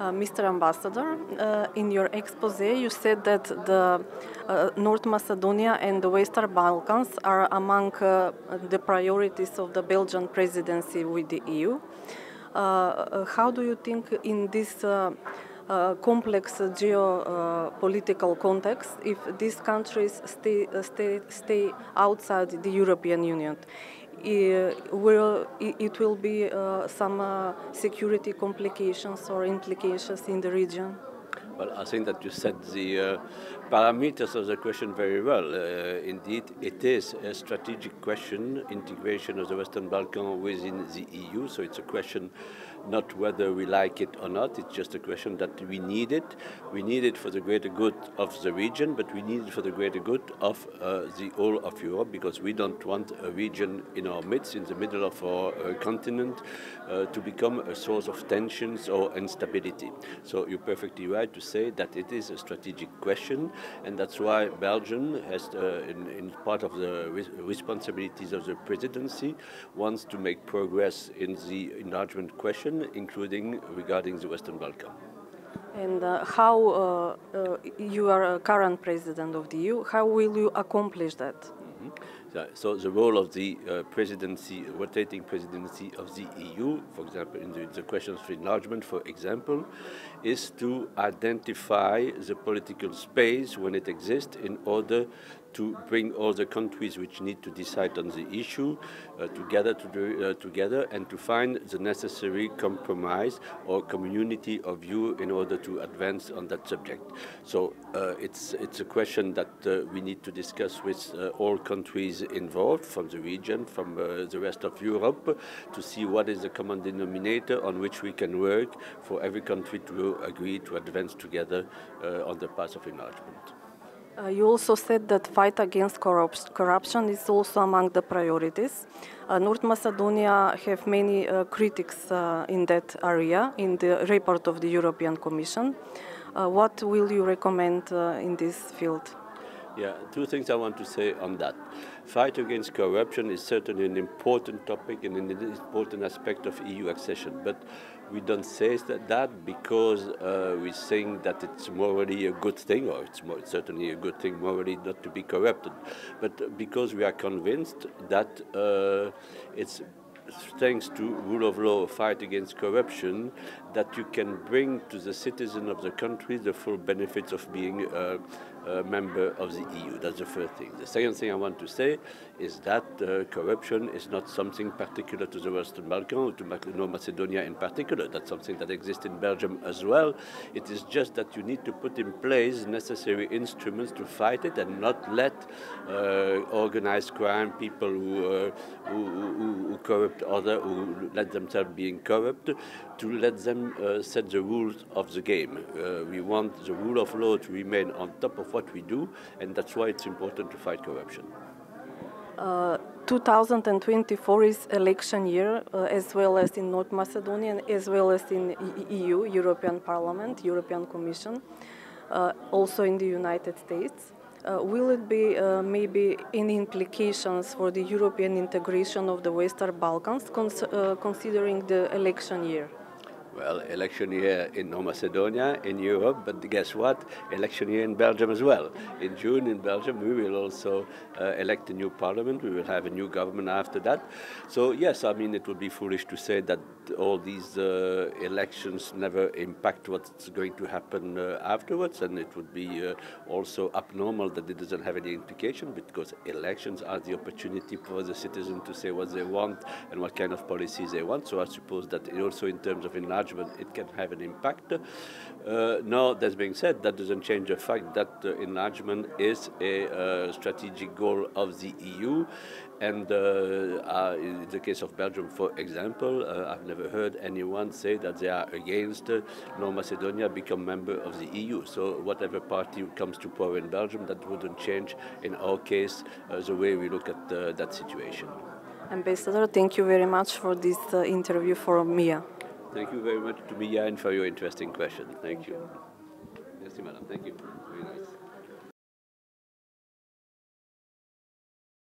Mr. Ambassador, in your expose, you said that the North Macedonia and the Western Balkans are among the priorities of the Belgian presidency with the EU. How do you think in this complex geopolitical context, if these countries stay outside the European Union, it will be some security complications or implications in the region? Well, I think that you said the parameters of the question very well. Indeed, it is a strategic question, integration of the Western Balkans within the EU. So it's a question not whether we like it or not. It's just a question that we need it. We need it for the greater good of the region, but we need it for the greater good of the whole of Europe, because we don't want a region in our midst, in the middle of our continent, to become a source of tensions or instability. So you're perfectly right to say that it is a strategic question, and that's why Belgium has, in part of the responsibilities of the presidency, wants to make progress in the enlargement question, including regarding the Western Balkans. And how you are a current president of the EU, how will you accomplish that? So the role of the presidency, rotating presidency of the EU, for example, in the questions of enlargement, for example, is to identify the political space when it exists in order to bring all the countries which need to decide on the issue together and to find the necessary compromise or community of view in order to advance on that subject. So it's a question that we need to discuss with all countries involved from the region, from the rest of Europe, to see what is the common denominator on which we can work for every country to agree to advance together on the path of enlargement. You also said that fight against corruption is also among the priorities. North Macedonia have many critics in that area in the report of the European Commission. What will you recommend in this field? Yeah, two things I want to say on that. Fight against corruption is certainly an important topic and an important aspect of EU accession, but we don't say that because we think that it's morally a good thing, or it's certainly a good thing morally not to be corrupted, but because we are convinced that it's thanks to rule of law, fight against corruption, that you can bring to the citizen of the country the full benefits of being a member of the EU. That's the first thing. The second thing I want to say is that corruption is not something particular to the Western Balkans, to North Macedonia in particular. That's something that exists in Belgium as well. It is just that you need to put in place necessary instruments to fight it and not let organized crime, people who corrupt others, who let themselves being corrupt, to let them set the rules of the game. We want the rule of law to remain on top of what we do, and that's why it's important to fight corruption. 2024 is election year, as well as in North Macedonia, as well as in EU, European Parliament, European Commission, also in the United States. Will it be maybe any implications for the European integration of the Western Balkans, considering the election year? Well, election year in North Macedonia, in Europe, but guess what? Election year in Belgium as well. In June in Belgium, we will also elect a new parliament. We will have a new government after that. So yes, I mean, it would be foolish to say that all these elections never impact what's going to happen afterwards, and it would be also abnormal that it doesn't have any implication, because elections are the opportunity for the citizen to say what they want and what kind of policies they want. So I suppose that also in terms of enlargement, it can have an impact. Now, that being said, that doesn't change the fact that enlargement is a strategic goal of the EU. And in the case of Belgium, for example, I've never heard anyone say that they are against North Macedonia become member of the EU. So whatever party comes to power in Belgium, that wouldn't change, in our case, the way we look at that situation. Ambassador, thank you very much for this interview for MIA. Thank you very much to Mia and for your interesting question. Thank you. Merci, madam. Thank you.